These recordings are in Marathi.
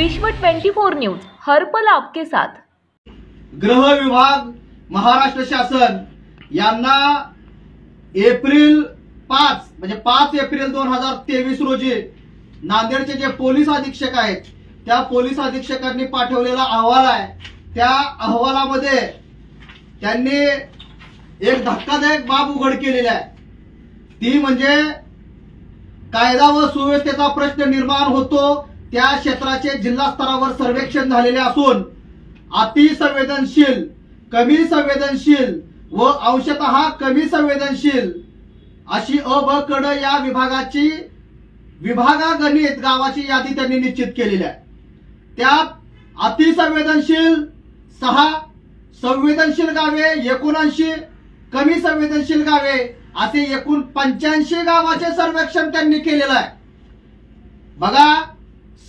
विश्व 24 न्यूज हर पल आपके साथ। गृह विभाग महाराष्ट्र शासन यांना एप्रिल 5 म्हणजे 5 एप्रिल 2023 रोजी नांदेडचे जे पोलीस अधीक्षक आहेत त्या पोलीस अधीक्षकांनी पाठवलेला अहवाल आहे। त्या अहवालामध्ये त्यांनी एक धक्कादायक बाब उघड केलेली आहे, ती म्हणजे कायदा व सुव्यवस्थेचा प्रश्न निर्माण होतो त्या क्षेत्राचे जिल्हा स्तरावर सर्वेक्षण झालेले असून अतिसंवेदनशील, कमी संवेदनशील व अंशतः कमी संवेदनशील अशी अ ब क ड या विभागाची विभागागणित गावाची यादी त्यांनी निश्चित केलेली आहे। त्यात अतिसंवेदनशील 6, संवेदनशील गावे 79, कमी संवेदनशील गावे असे एकूण 85 गावाचे सर्वेक्षण त्यांनी केलेलं आहे। बघा,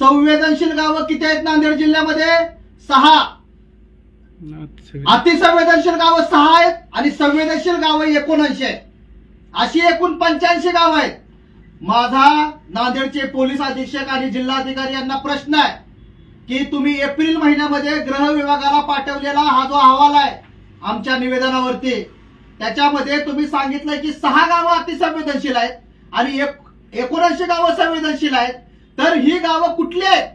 संवेदनशील गावं किती आहेत नांदेड जिल्ह्यामध्ये? 6, अतिसंवेदनशील गावं 6 आहेत आणि संवेदनशील गावं 79 आहेत, अशी एकूण 85 गावं आहेत। माझा नांदेडचे पोलीस अधीक्षक आणि जिल्हाधिकारी यांना प्रश्न आहे की तुम्ही एप्रिल महिन्यामध्ये गृह विभागाला पाठवलेला हा जो अहवाल आहे आमच्या निवेदनावरती, त्याच्यामध्ये तुम्ही सांगितलं की 6 गावं अतिसंवेदनशील आहेत आणि 79 गावं संवेदनशील आहेत। तर ही गावं कुठली आहेत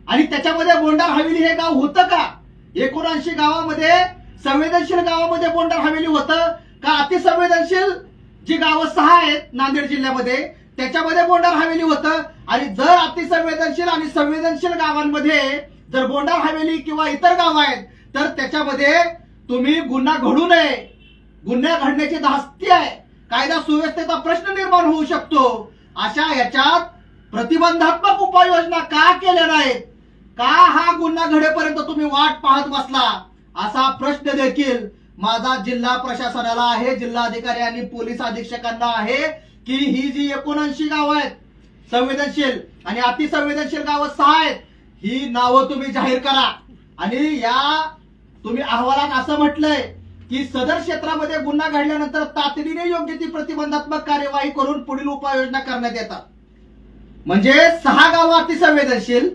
आणि त्याच्यामध्ये बोंडार हवेली हे गाव होतं का? 79 गावामध्ये संवेदनशील गावामध्ये बोंडार हवेली होतं का? अतिसंवेदनशील जी गावं 6 आहेत नांदेड जिल्ह्यामध्ये त्याच्यामध्ये बोंडार हवेली होतं। आणि जर अतिसंवेदनशील आणि संवेदनशील गावांमध्ये जर बोंडार हवेली किंवा इतर गाव आहेत तर त्याच्यामध्ये तुम्ही गुन्हा घडू नये, गुन्हे घडण्याची धास्ती आहे, कायदा सुव्यवस्थेचा प्रश्न निर्माण होऊ शकतो, अशा याच्यात प्रतिबंधात्मक उपाययोजना का केल्या नाहीत? का हा गुन्हा घडेपर्यंत तुम्ही वाट पाहत बसला? असा प्रश्न देखील माझा जिल्हा प्रशासनाला आहे, जिल्हाधिकारी आणि पोलीस अधीक्षकांना आहे की ही जी 79 गावं आहेत संवेदनशील आणि अतिसंवेदनशील गावं 6 आहेत, ही नावं तुम्ही जाहीर करा। आणि या तुम्ही अहवालात असं म्हटलंय की सदर क्षेत्रामध्ये गुन्हा घडल्यानंतर तातडीने योग्य ती प्रतिबंधात्मक कार्यवाही करून पुढील उपाययोजना करण्यात येतात। म्हणजे 6 गावं अतिसंवेदनशील,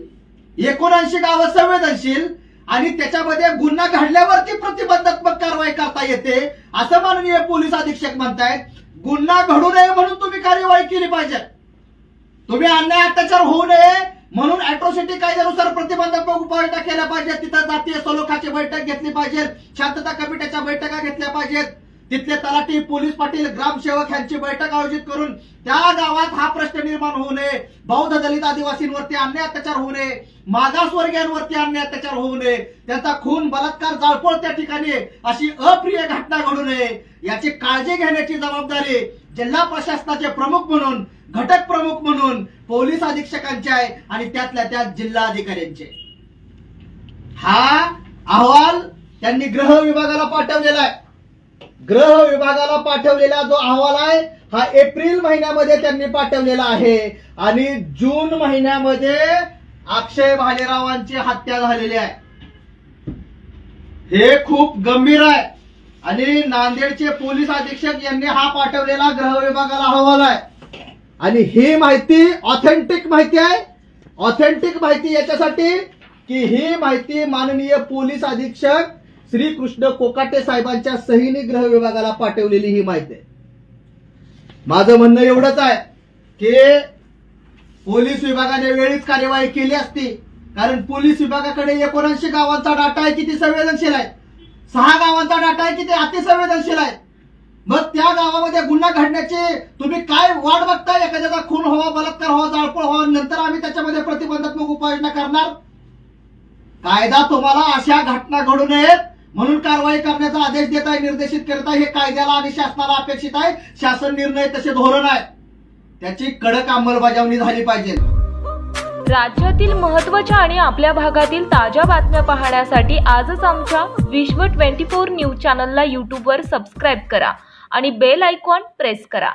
79 गावं संवेदनशील आणि त्याच्यामध्ये गुन्हा घडल्यावरती प्रतिबंधात्मक कारवाई करता येते असं माननीय पोलीस अधीक्षक म्हणतायत। गुन्हा घडू नये म्हणून तुम्ही कार्यवाही केली पाहिजे, तुम्ही अन्याय अत्याचार होऊ नये म्हणून अॅट्रॉसिटी कायद्यानुसार प्रतिबंधात्मक उपाययोजना केल्या पाहिजेत। तिथं जातीय सलोख्याची बैठक घेतली पाहिजे, शांतता कमिटीच्या बैठका घेतल्या पाहिजेत, तिथले तलाठी, पोलीस पाटील, ग्रामसेवक यांची बैठक आयोजित करून त्या गावात हा प्रश्न निर्माण होऊ नये, बौद्ध दलित आदिवासींवरती अन्याय अत्याचार होऊ नये, मागासवर्गीयांवरती अन्याय अत्याचार होऊ नये, त्यांचा खून, बलात्कार, जाळपोळ त्या ठिकाणी अशी अप्रिय घटना घडू नये याची काळजी घेण्याची जबाबदारी जिल्हा प्रशासनाचे प्रमुख म्हणून, घटक प्रमुख म्हणून पोलीस अधीक्षकांची आहे आणि त्यातल्या त्यात जिल्हाधिकाऱ्यांचे। हा अहवाल त्यांनी गृह विभागाला पाठवलेला आहे। गृह विभागाला पाठवलेला जो अहवाल आहे हा एप्रिल महिन्यामध्ये त्यांनी पाठवलेला आहे आणि जून महिन्यामध्ये अक्षय भालेरावांची हत्या झालेली आहे। हे खूप गंभीर आहे आणि नांदेडचे पोलीस अधीक्षक यांनी हा पाठवलेला गृह विभागाला अहवाल आहे आणि ही माहिती ऑथेंटिक माहिती आहे। ऑथेंटिक माहिती याच्यासाठी की ही माहिती माननीय पोलीस अधीक्षक श्री कृष्ण कोकाटे साहेबांच्या सहीने गृह विभागाला पाठवलेली ही माहिती आहे। माझं म्हणणं एवढंच आहे की पोलीस विभागाने वेळीच कार्यवाही केली असती, कारण पोलीस विभागाकडे 79 गावांचा डाटा आहे किती संवेदनशील आहे, 6 गावांचा डाटा आहे किती अतिसंवेदनशील आहे। मग त्या गावामध्ये गुन्हा घडण्याची तुम्ही काय वाट बघताय? एखाद्याचा खून व्हावा, बलात्कार व्हावा, जाळपोळ व्हावा, नंतर आम्ही त्याच्यामध्ये प्रतिबंधात्मक उपाययोजना करणार? कायदा तुम्हाला अशा घटना घडू नयेत म्हणून कारवाई करण्याचा आदेश देत आहे, निर्देशित करत आहे। हे कायद्याला आणि शासनाला अपेक्षित आहे। शासन निर्णय तसे धोरण आहे, त्याची कडक अंमलबजावणी झाली पाहिजे। राज्यातील महत्त्वाच्या आणि आपल्या भागातील ताज्या बातम्या पाहण्यासाठी आजच आमच्या विश्व 24 न्यूज चॅनलला YouTube वर सबस्क्राईब करा आणि बेल आयकॉन प्रेस करा।